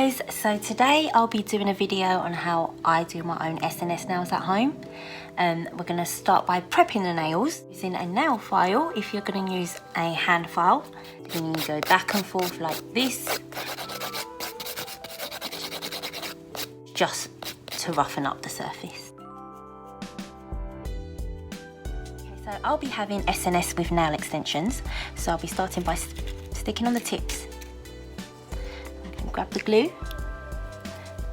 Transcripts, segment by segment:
guys, so today I'll be doing a video on how I do my own SNS nails at home. We're going to start by prepping the nails using a nail file. If you're going to use a hand file, then you can go back and forth like this, just to roughen up the surface. Okay, so I'll be having SNS with nail extensions, so I'll be starting by sticking on the tips. Grab the glue,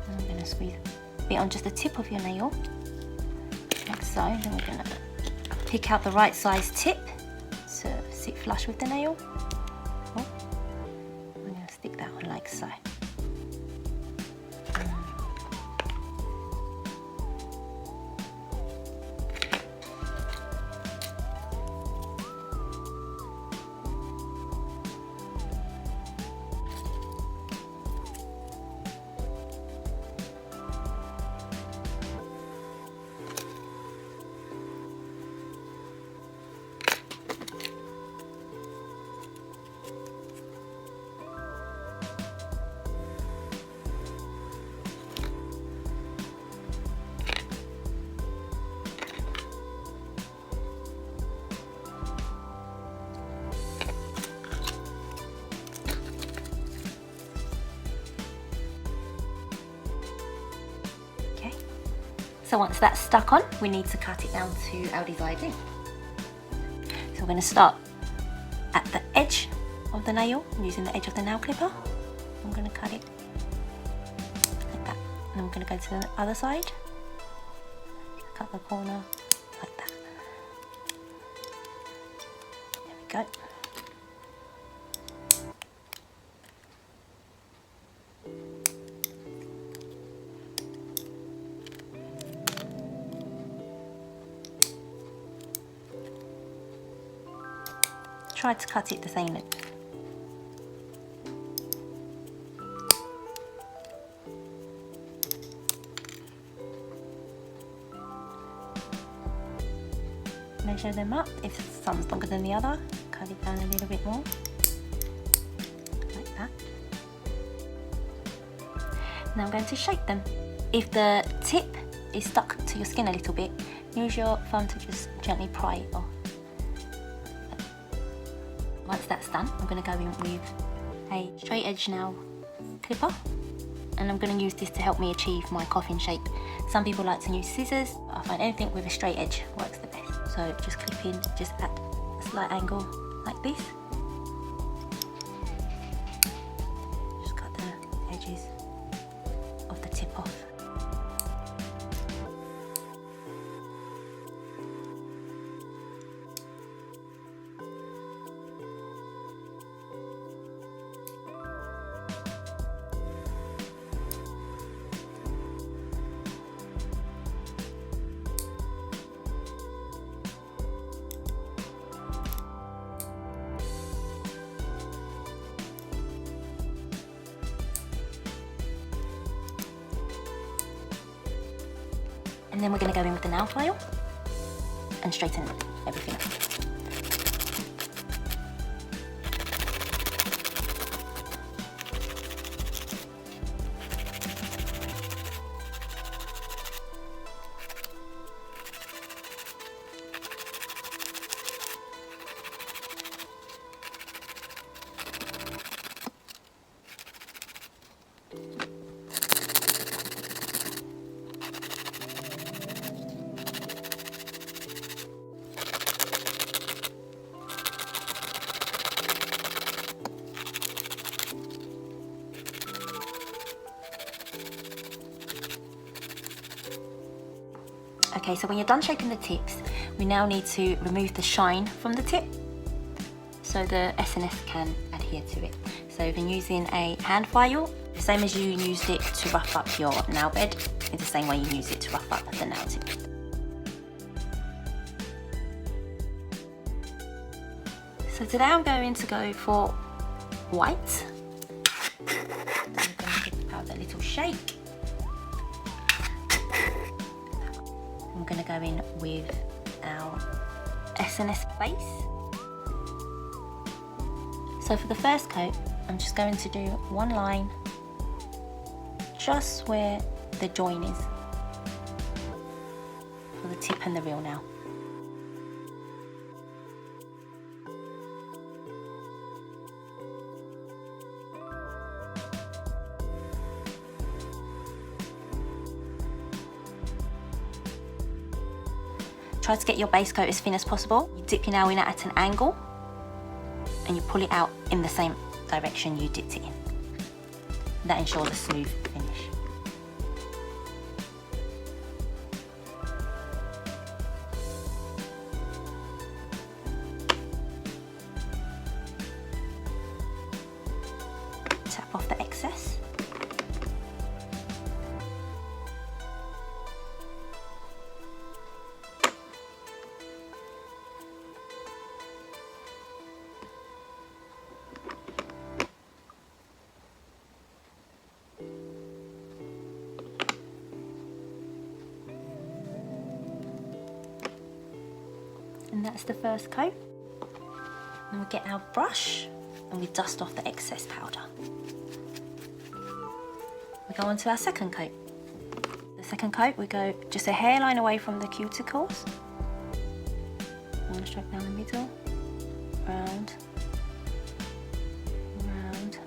and I'm going to squeeze it on just the tip of your nail, like so. Then we're going to pick out the right size tip to sit flush with the nail. Oh, I'm going to stick that on like so. So once that's stuck on, we need to cut it down to our desired length. So we're going to start at the edge of the nail, using the edge of the nail clipper. I'm going to cut it like that. And then we're going to go to the other side, cut the corner like that. There we go. Try to cut it the same length. Measure them up. If some's longer than the other, cut it down a little bit more, like that. Now I'm going to shape them. If the tip is stuck to your skin a little bit, use your thumb to just gently pry it off. Once that's done, I'm going to go in with a straight edge nail clipper, and I'm going to use this to help me achieve my coffin shape. Some people like to use scissors, but I find anything with a straight edge works the best. So just clip in just at a slight angle like this. Just cut the edges of the tip off. And then we're going to go in with the nail file and straighten everything up. Okay, so when you're done shaping the tips, we now need to remove the shine from the tip so the SNS can adhere to it. So if you're using a hand file, the same as you used it to rough up your nail bed, it's the same way you use it to rough up the nail tip. So today I'm going to go for white. I'm going to give powder a little shake. I'm going to go in with our SNS base. So for the first coat, I'm just going to do one line just where the join is for the tip and the real nail. Try to get your base coat as thin as possible. You dip your nail in at an angle and you pull it out in the same direction you dipped it in. That ensures a smooth finish. Tap off the excess. And that's the first coat. And we get our brush and we dust off the excess powder. We go on to our second coat. The second coat, we go just a hairline away from the cuticles. One stroke down the middle, round, round.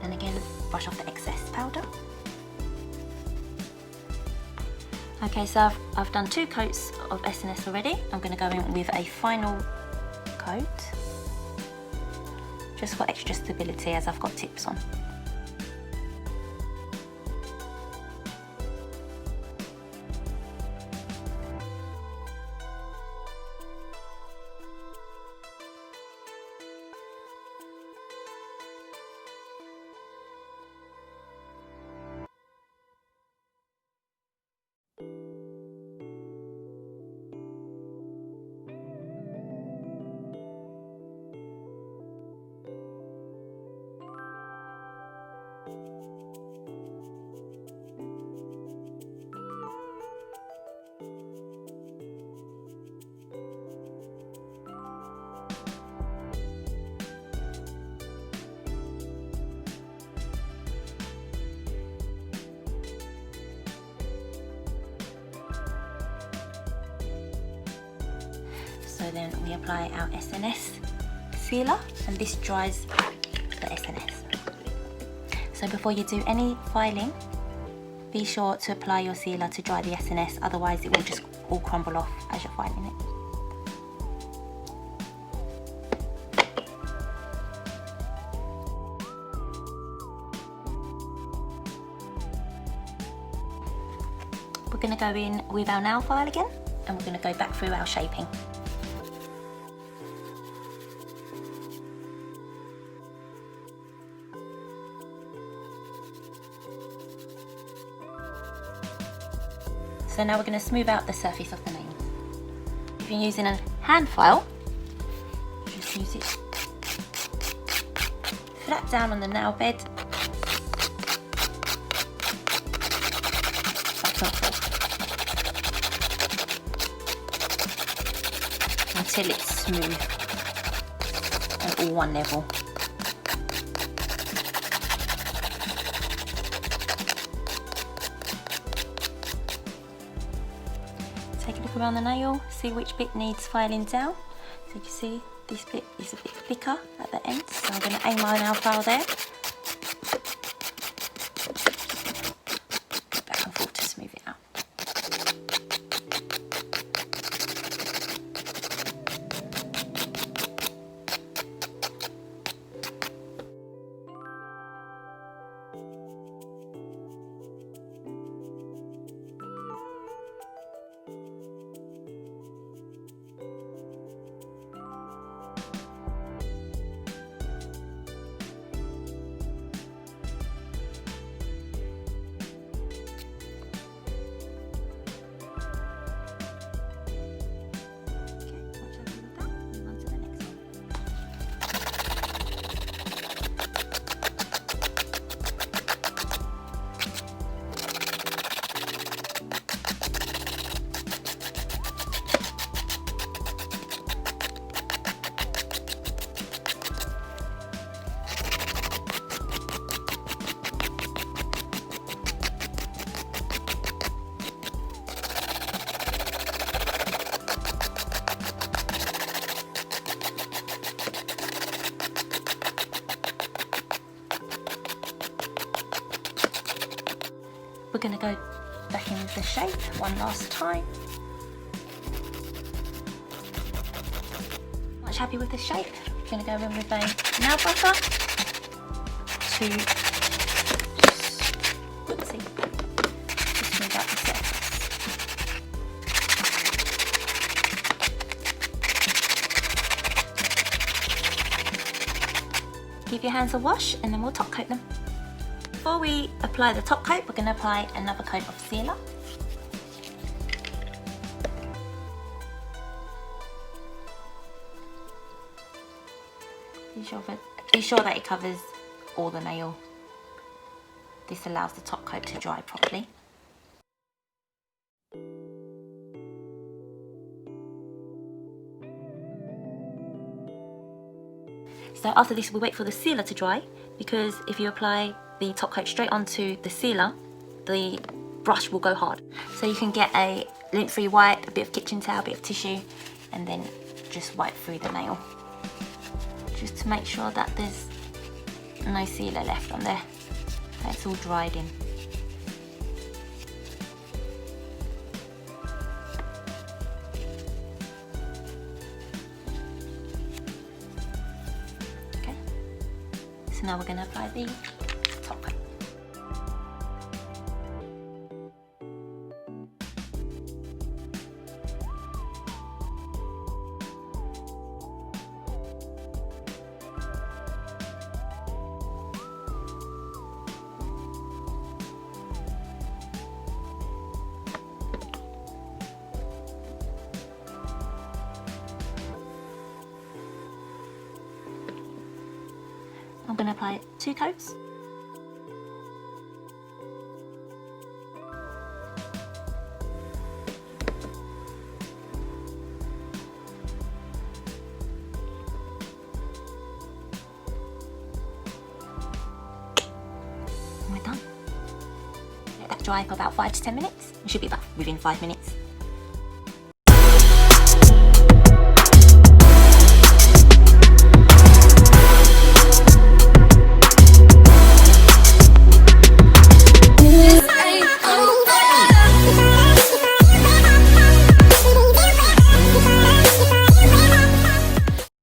And again, brush off the excess powder. Okay, so I've done 2 coats of SNS already. I'm going to go in with a final coat, just for extra stability as I've got tips on. So then we apply our SNS sealer, and this dries the SNS. So before you do any filing, be sure to apply your sealer to dry the SNS, otherwise it will just all crumble off as you're filing it. We're going to go in with our nail file again, and we're going to go back through our shaping. So now we're going to smooth out the surface of the nails. If you're using a hand file, just use it flat down on the nail bed, back and forth, until it's smooth and all one level. Take a look around the nail, see which bit needs filing down. So you can see this bit is a bit thicker at the end, so I'm going to aim my nail file there. Back and forth to smooth it out. we're going to go back in with the shape one last time. Much happy with the shape. We're going to go in with a nail butter to just smooth out the surface. Give your hands a wash and then we'll top coat them. Before we apply the top coat, we're going to apply another coat of sealer. Be sure that it covers all the nail. This allows the top coat to dry properly. So after this we wait for the sealer to dry, because if you apply the top coat straight onto the sealer, the brush will go hard. So you can get a lint-free wipe, a bit of kitchen towel, a bit of tissue, and then just wipe through the nail. Just to make sure that there's no sealer left on there, that it's all dried in. Okay, so now we're going to apply the top coat. I'm going to apply 2 coats. And we're done. Let that dry for about 5 to 10 minutes. It should be about within 5 minutes.